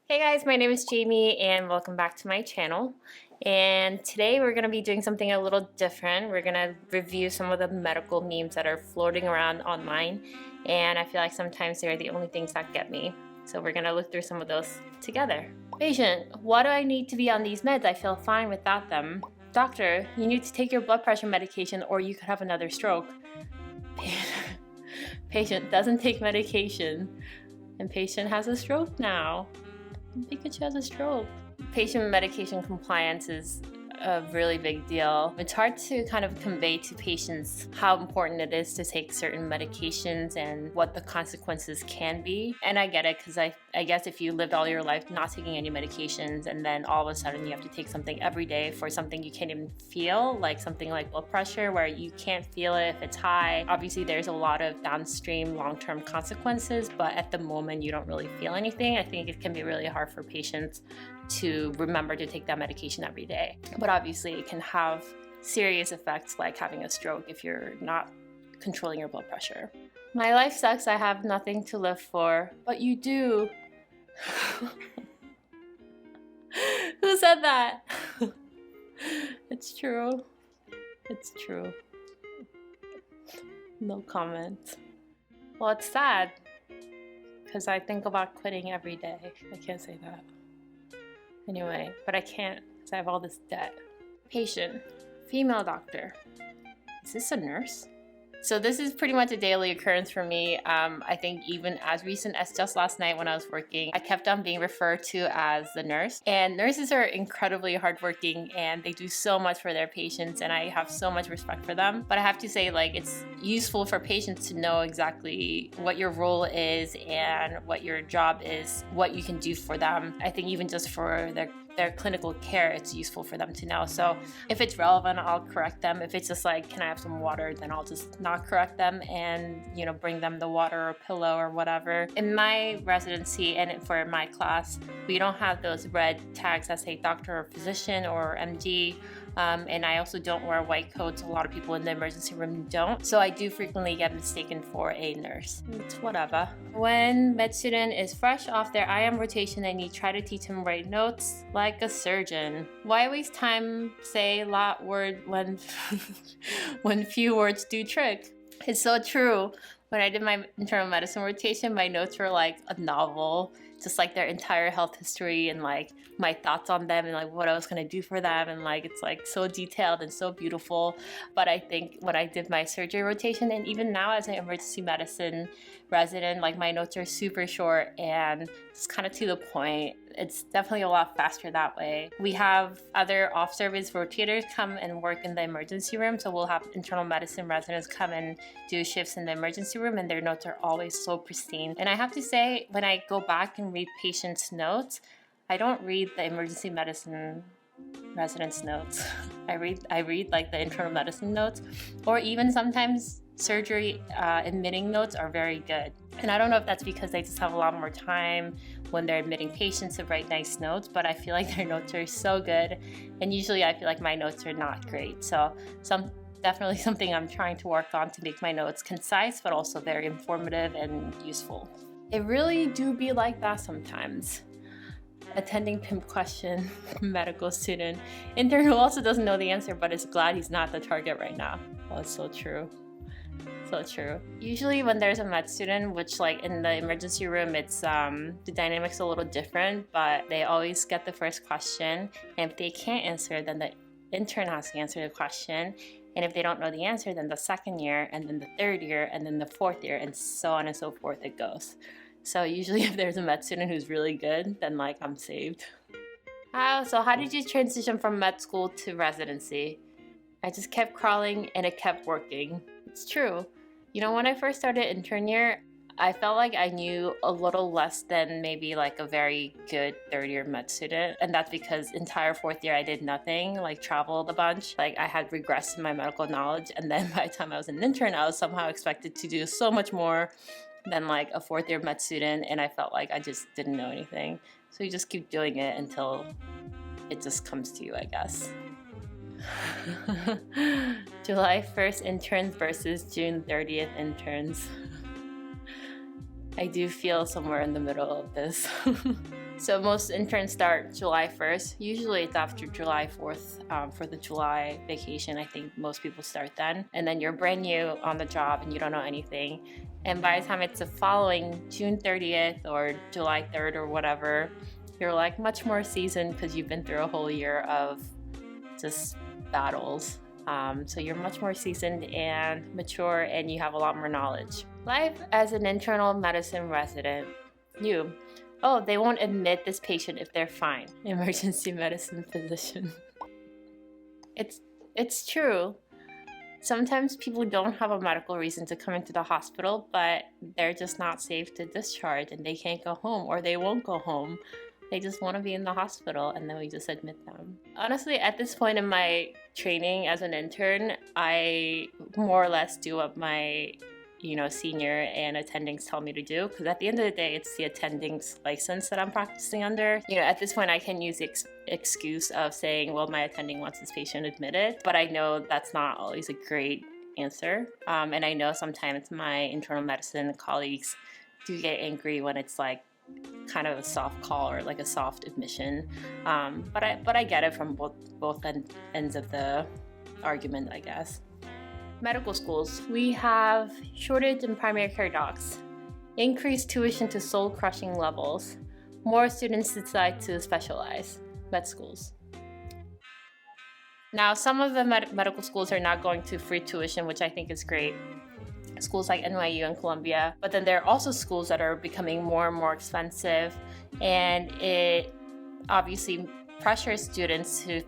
Hey guys, my name is Jamie and welcome back to my channel. And today we're going to be doing something a little different. We're going to review some of the medical memes that are floating around online, and I feel like sometimes they're the only things that get me. So we're going to look through some of those together. Patient, why do I need to be on these meds? I feel fine without them. Doctor, you need to take your blood pressure medication or you could have another stroke. Patient doesn't take medication and patient has a stroke now. Pikachu has a stroke. Patient medication compliance is a really big deal. It's hard to kind of convey to patients how important it is to take certain medications and what the consequences can be. And I get it, because I guess if you lived all your life not taking any medications and then all of a sudden you have to take something every day for something you can't even feel, like something like blood pressure where you can't feel it if it's high. Obviously there's a lot of downstream long-term consequences, but at the moment you don't really feel anything. I think it can be really hard for patients to remember to take that medication every day. But obviously it can have serious effects like having a stroke if you're not controlling your blood pressure. My life sucks, I have nothing to live for. But you do. Who said that? It's true. It's true. No comment. Well, it's sad because I think about quitting every day. I can't say that. Anyway, but I can't because I have all this debt. Patient, female doctor. Is this a nurse? So this is pretty much a daily occurrence for me. I think even as recent as just last night when I was working, I kept on being referred to as the nurse. And nurses are incredibly hardworking and they do so much for their patients, and I have so much respect for them. But I have to say, like, it's useful for patients to know exactly what your role is and what your job is, what you can do for them. I think even just for their clinical care, it's useful for them to know. So if it's relevant, I'll correct them. If it's just like, can I have some water, then I'll just not correct them and, you know, bring them the water or pillow or whatever. In my residency and for my class, we don't have those red tags that say doctor or physician or MD. And I also don't wear white coats. A lot of people in the emergency room don't. So I do frequently get mistaken for a nurse. It's whatever. When med student is fresh off their IM rotation and you try to teach him write notes like a surgeon. Why waste time say lot word when when few words do trick? It's so true. When I did my internal medicine rotation, my notes were like a novel, just like their entire health history and like my thoughts on them and like what I was gonna do for them, and like it's like so detailed and so beautiful. But I think when I did my surgery rotation, and even now as an emergency medicine resident, like my notes are super short and it's kind of to the point. It's definitely a lot faster that way. We have other off-service rotators come and work in the emergency room, so we'll have internal medicine residents come and do shifts in the emergency room, and their notes are always so pristine. And I have to say, when I go back and read patients' notes, I don't read the emergency medicine residents' notes. I read like the internal medicine notes, or even sometimes surgery admitting notes are very good. And I don't know if that's because they just have a lot more time when they're admitting patients to write nice notes, but I feel like their notes are so good. And usually I feel like my notes are not great. So definitely something I'm trying to work on to make my notes concise, but also very informative and useful. It really do be like that sometimes. Attending pimp question, medical student. Intern who also doesn't know the answer, but is glad he's not the target right now. Oh, it's so true. So true. Usually when there's a med student, which like in the emergency room, it's the dynamics a little different, but they always get the first question. And if they can't answer, then the intern has to answer the question. And if they don't know the answer, then the second year, and then the third year, and then the fourth year, and so on and so forth it goes. So usually if there's a med student who's really good, then like I'm saved. So how did you transition from med school to residency? I just kept crawling and it kept working. It's true. You know, when I first started intern year, I felt like I knew a little less than maybe like a very good third year med student. And that's because entire fourth year I did nothing, like traveled a bunch. Like I had regressed in my medical knowledge. And then by the time I was an intern, I was somehow expected to do so much more than like a fourth year med student. And I felt like I just didn't know anything. So you just keep doing it until it just comes to you, I guess. July 1st interns versus June 30th interns. I do feel somewhere in the middle of this. So most interns start July 1st. Usually it's after July 4th for the July vacation. I think most people start then. And then you're brand new on the job and you don't know anything. And by the time it's the following June 30th or July 3rd or whatever, you're like much more seasoned because you've been through a whole year of just battles. So you're much more seasoned and mature and you have a lot more knowledge. Life as an internal medicine resident. Oh, they won't admit this patient if they're fine. Emergency medicine physician. It's true. Sometimes people don't have a medical reason to come into the hospital, but they're just not safe to discharge and they can't go home or they won't go home. They just want to be in the hospital and then we just admit them. Honestly, at this point in my training as an intern, I more or less do what my senior and attendings tell me to do, because at the end of the day, it's the attending's license that I'm practicing under. At this point, I can use the excuse of saying, well, my attending wants this patient admitted, but I know that's not always a great answer. And I know sometimes my internal medicine colleagues do get angry when it's like kind of a soft call or like a soft admission. But I get it from both ends of the argument, I guess. Medical schools. We have shortage in primary care docs, increased tuition to soul-crushing levels, more students decide to specialize. Med schools. Now, some of the medical schools are not going to free tuition, which I think is great. Schools like NYU and Columbia, but then there are also schools that are becoming more and more expensive, and it obviously pressures students to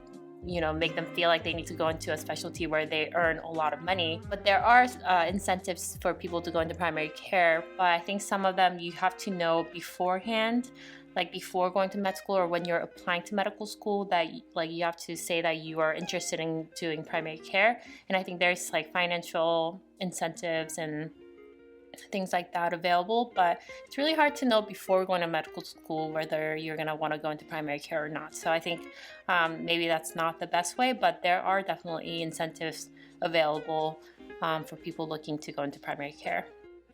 make them feel like they need to go into a specialty where they earn a lot of money. But there are incentives for people to go into primary care, but I think some of them you have to know beforehand, like before going to med school or when you're applying to medical school, that you have to say that you are interested in doing primary care. And I think there's like financial incentives and things like that available, but it's really hard to know before going to medical school whether you're going to want to go into primary care or not. So I think maybe that's not the best way, but there are definitely incentives available for people looking to go into primary care.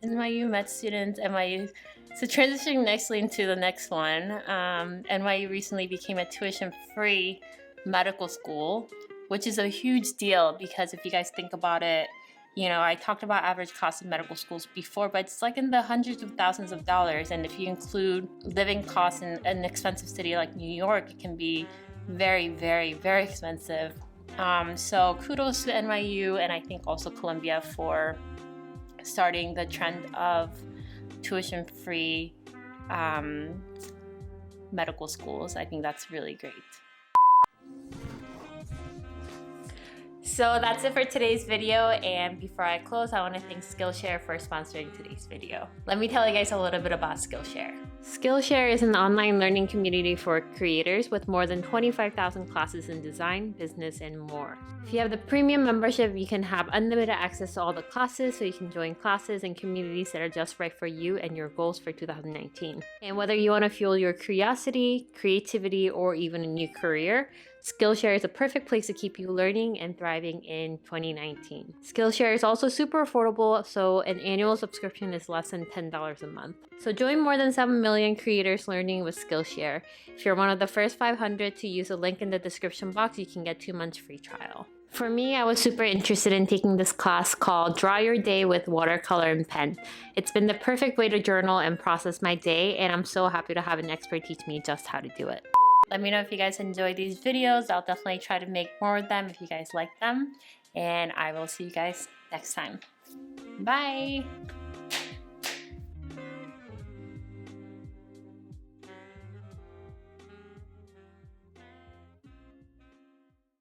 NYU med students, NYU. So transitioning nicely into the next one, NYU recently became a tuition-free medical school, which is a huge deal because if you guys think about it, I talked about average cost of medical schools before, but it's like in the hundreds of thousands of dollars. And if you include living costs in an expensive city like New York, it can be very, very, very expensive. So kudos to NYU and I think also Columbia for starting the trend of tuition-free medical schools. I think that's really great. So that's it for today's video, and before I close, I want to thank Skillshare for sponsoring today's video. Let me tell you guys a little bit about Skillshare. Skillshare is an online learning community for creators with more than 25,000 classes in design, business, and more. If you have the premium membership, you can have unlimited access to all the classes, so you can join classes and communities that are just right for you and your goals for 2019. And whether you want to fuel your curiosity, creativity, or even a new career, Skillshare is a perfect place to keep you learning and thriving in 2019. Skillshare is also super affordable, so an annual subscription is less than $10 a month. So join more than 7 million creators learning with Skillshare. If you're one of the first 500 to use the link in the description box, you can get 2 months free trial. For me, I was super interested in taking this class called Draw Your Day with Watercolor and Pen. It's been the perfect way to journal and process my day, and I'm so happy to have an expert teach me just how to do it. Let me know if you guys enjoy these videos. I'll definitely try to make more of them if you guys like them. And I will see you guys next time. Bye!